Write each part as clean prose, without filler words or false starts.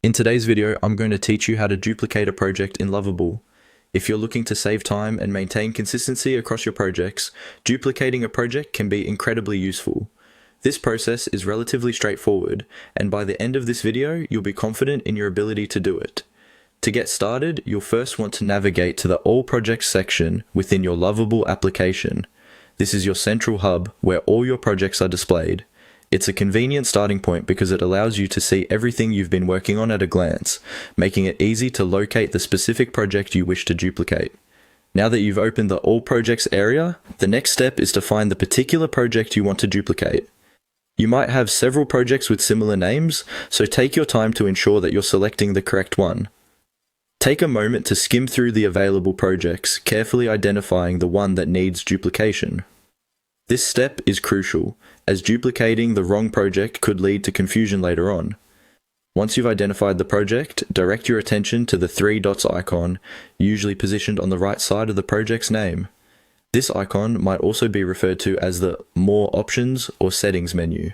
In today's video, I'm going to teach you how to duplicate a project in Lovable. If you're looking to save time and maintain consistency across your projects, duplicating a project can be incredibly useful. This process is relatively straightforward, and by the end of this video, you'll be confident in your ability to do it. To get started, you'll first want to navigate to the All Projects section within your Lovable application. This is your central hub where all your projects are displayed. It's a convenient starting point because it allows you to see everything you've been working on at a glance, making it easy to locate the specific project you wish to duplicate. Now that you've opened the All Projects area, the next step is to find the particular project you want to duplicate. You might have several projects with similar names, so take your time to ensure that you're selecting the correct one. Take a moment to skim through the available projects, carefully identifying the one that needs duplication. This step is crucial, as duplicating the wrong project could lead to confusion later on. Once you've identified the project, direct your attention to the three dots icon, usually positioned on the right side of the project's name. This icon might also be referred to as the More Options or Settings menu.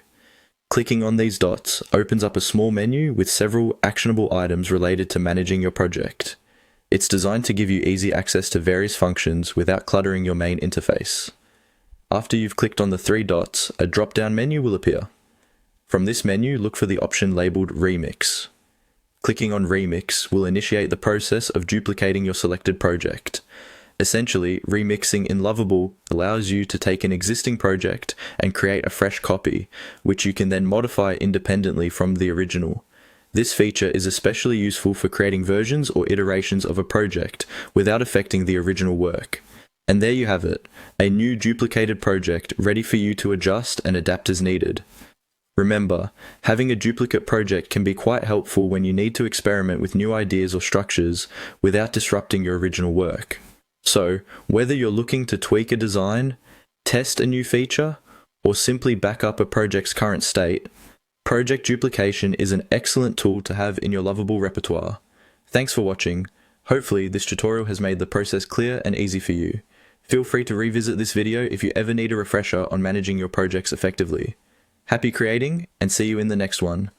Clicking on these dots opens up a small menu with several actionable items related to managing your project. It's designed to give you easy access to various functions without cluttering your main interface. After you've clicked on the three dots, a drop-down menu will appear. From this menu, look for the option labeled Remix. Clicking on Remix will initiate the process of duplicating your selected project. Essentially, remixing in Lovable allows you to take an existing project and create a fresh copy, which you can then modify independently from the original. This feature is especially useful for creating versions or iterations of a project without affecting the original work. And there you have it, a new duplicated project ready for you to adjust and adapt as needed. Remember, having a duplicate project can be quite helpful when you need to experiment with new ideas or structures without disrupting your original work. So, whether you're looking to tweak a design, test a new feature, or simply back up a project's current state, project duplication is an excellent tool to have in your Lovable repertoire. Thanks for watching. Hopefully, this tutorial has made the process clear and easy for you. Feel free to revisit this video if you ever need a refresher on managing your projects effectively. Happy creating, and see you in the next one.